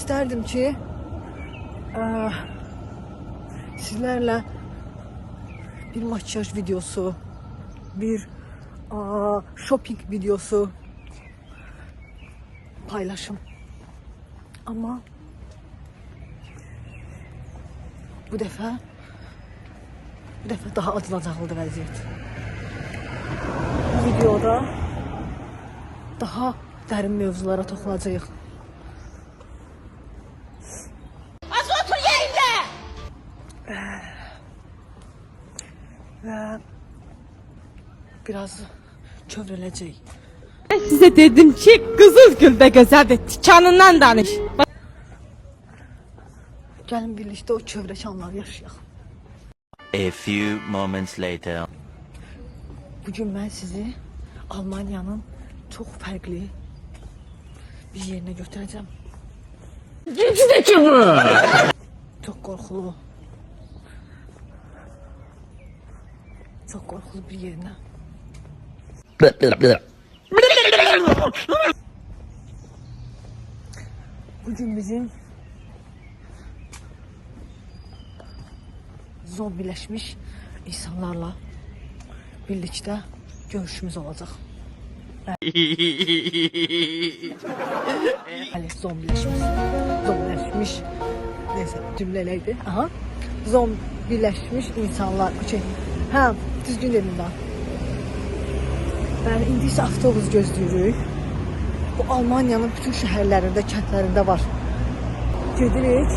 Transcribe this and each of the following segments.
isterdim ki sizlerle bir makyaj videosu, bir shopping videosu paylaşım. Ama bu defa daha acınacaqlıdır vəziyyət. Bu videoda daha dərin mövzulara toxunacağıq. Az otur yerinde! Və biraz kövrələcək. Ben size dedim ki Kızılgül de güzeldir. Tikanından danış. Gəlin birlikdə o kövrək anları yaşayaq. A few moments later. Bugün mən sizi Almanya'nın çok fərqli bir yerine götürəcəm. Cinsindeki mi? Çok qorxulu. Çok qorxulu bir yerine. Bugün bizim zombileşmiş insanlarla birlikte görüşümüz olacak. Evet, zombileşmiş. Neyse, cümleleydi. Aha. Zombileşmiş insanlar. Ha, düzgün dedim ben. Yani indi isə avtobus gözləyirik. Bu Almanya'nın bütün şəhərlərində, kəndlərində var. Gedirik.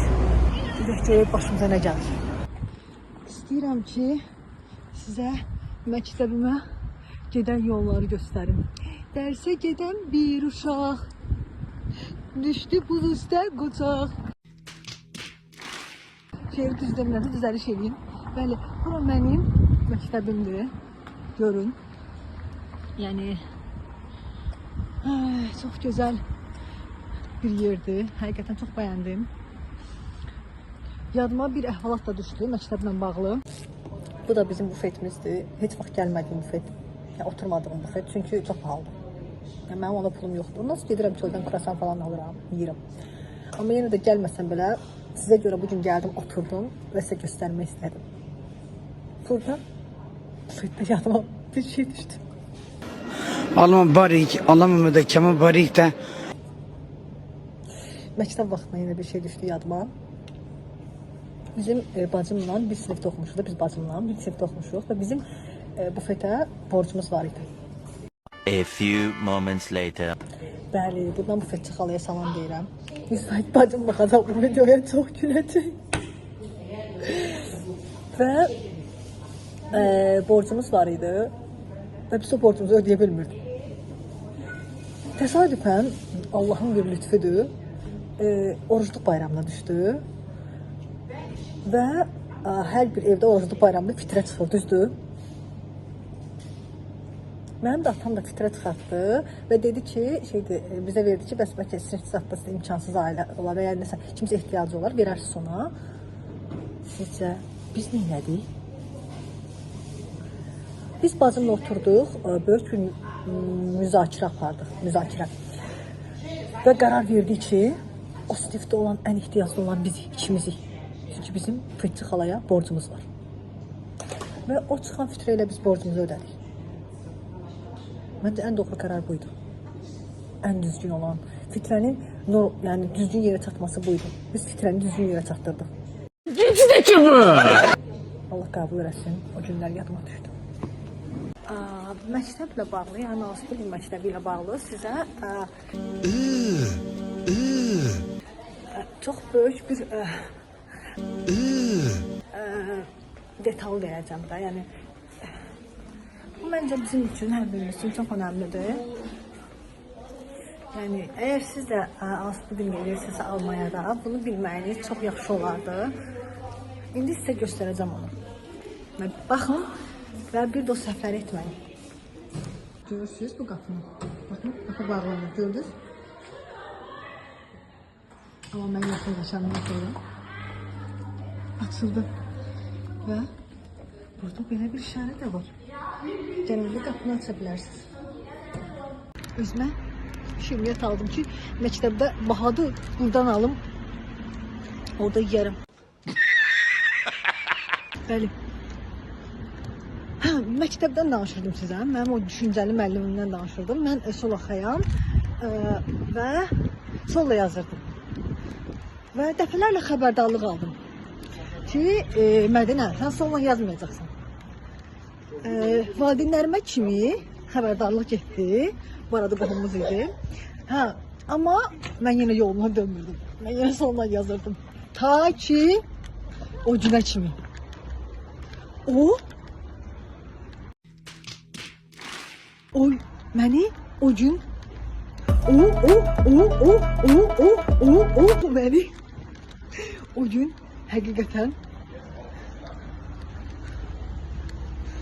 Bir görək başımıza nə gəlir. İstəyirəm ki, sizə məktəbimə gedən yolları göstərim. Dərsə gedən bir uşaq düşdü buz üstə qocaq. Şeiri düzləmlərdə düzəliş edeyim. Bəli, bura mənim məktəbimdir. Görün. Yəni çox gözəl bir yerdir. Həqiqətən çox bəyəndim. Yadıma bir əhvalat da düşdü məktəblə bağlı. Bu da bizim bufetimizdir. Heç vaxt gəlmədiyim bufet. Yəni oturmadığım bufet. Çünki çox pahalıdır. Yəni mənim ona pulum yoxdur. Nasıl gedirəm ki, oradan kruasan falan alıram, yeyirəm. Amma yenə də gəlməsəm belə sizə görə bugün gəldim, oturdum və sizə göstərmək istədim. Burada bufetdə yadıma bir şey düşdü. Allah'ım barik, Allah'ım müdekkeme barik de. Məktəb vaxtında yenə bir şey düşdü yadıma. Bizim bacımla bir sinifdə oxumuşuq, biz bacımla bir sinifdə oxumuşuq və bizim bufetə borcumuz var idi. A few moments later. Bəli, buradan bufetçi xalaya salam deyirəm. Müsait bacım baxacaq bu videoya, çox güləcək. Və borcumuz var idi və biz o borcumuzu ödeyə bilmirdik. Təsadüfən Allahın bir lütfüdür, orucluq bayramına düşdü və hər bir evdə orucluq bayramında fitrə çıxır, düzdür? Mənim də atam da fitrə çıxartdı və dedi ki, bizə verdi ki, bəs bəlkə sinif zatda sizə imkansız ailə olar və ya nəsə kimsə ehtiyacı olar, verərsiz ona. Sizcə biz neylədik? Biz bacımla oturduq, böyük bir müzakirə apardıq, və qərar verdik ki, o sinifdə olan ən ehtiyaclı olan bizik, ikimizik. Çünki bizim bufetçi xalaya borcumuz var. Və o çıxan fitrə ilə biz borcumuzu ödədik. Məncə ən doğru qərar buydu. Ən düzgün olan, fitrənin yəni düzgün yerə çatması buydu. Biz fitrəni düzgün yerə çatdırdıq. Cinsindeki mi? Allah qəbul eləsin, o günlər yadıma düşdü. Məktəblə bağlı, yəni Nazilli məktəbi ilə bağlı sizə çox böyük bir detal verəcəm də, yəni bu məncə bizim üçün, hər birimiz üçün çox önəmlidir. Yəni əgər siz də Nazilli gedirsinizsə Almanya'da, bunu bilməyiniz çox yaxşı olardı. İndi sizə göstərəcəm onu. Baxın və bir də o səfər etməyin. Görürsünüz bu qapını. Bakın, qapı bağlanır, gördünüz? Amma mən yaxınlaşandan sonra açıldı. Və burada belə bir işarə də var. Genelde qapını aça bilərsiniz. Özümə şirniyyət aldım ki, məktəbdə bahadır, buradan alım, Orada yeyərəm. Bəli. Hə, məktəbdən danışırdım sizə. Mənim o düşüncəli müəllimimdən danışırdım. Mən sol oxuyam və solla yazırdım. Və dəfələrlə xəbərdarlıq aldım ki, Mədinə, sən solla yazmayacaqsan. Valideynlərimə kimi xəbərdarlıq getdi. Bu arada qohumumuz idi. Hə, amma mən yenə yoluma dönmürdüm. Mən yenə solla yazırdım. Ta ki, o günə kimi. Məni o gün məni o gün həqiqətən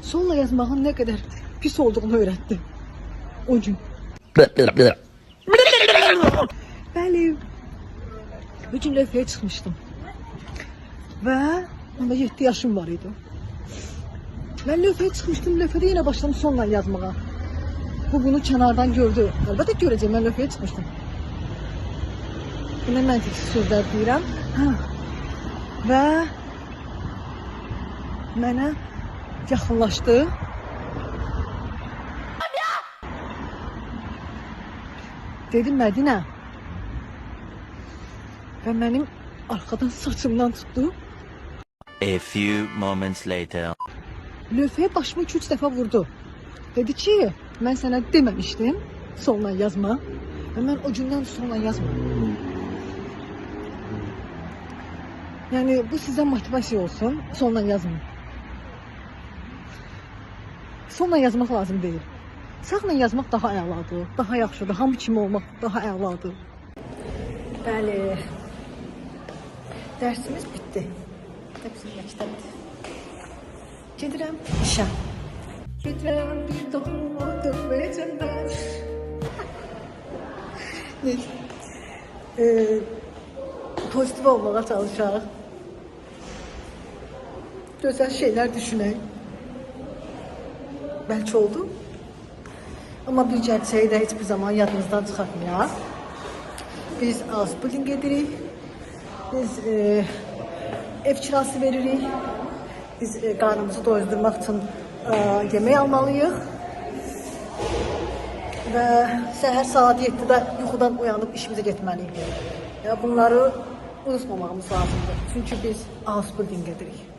solla yazmağın nə qədər pis olduğunu öyrətdi. O gün. Bəli. Bir gün lövhəyə çıxmışdım. Və onda 7 yaşım var idi. Mən lövhəyə çıxmışdım, lövhədə yenə başladım sonla yazmağa. Bu bunu kənardan gördü. Əlbəttə görəcək, mən lövhəyə çıxmışdım. Yine məntiqsiz sözlər deyirəm. Və mənə yaxınlaşdı. Dedim Mədinə. Və mənim arxadan saçımdan tutdu. A few moments later. Lövhəyə başımı 2-3 dəfə vurdu. Dedi ki, mən sənə deməmişdim sonla yazma. Və mən o gündən sonla yazmadım. Yəni bu sizə motivasiya olsun, sonla yazmayın. Sonla yazmaq lazım deyil. Sağla yazmaq daha əladır, daha yaxşıdır, hamı kimi olmaq daha əladır. Bəli, dərsimiz bitdi. Bizim məktəbdir. Gedirəm işə. Gedirəm bir doğma dönməyəcəm mən. Pozitiv olmağa çalışaq. Gözəl şeylər düşünək. Bəlkə oldu. Amma bir gerçeği də heç bir zaman yadımızdan çıxartmayaq. Biz Ausbildung gedirik. Biz ev kirası veririk. Biz qarnımızı doyurdurmaq üçün yemək almalıyıq. Və səhər saat 7-də yuxudan uyanıb işimizə getməliyik. Bunları unutmamağımız lazımdır. Çünki biz Ausbildung gedirik.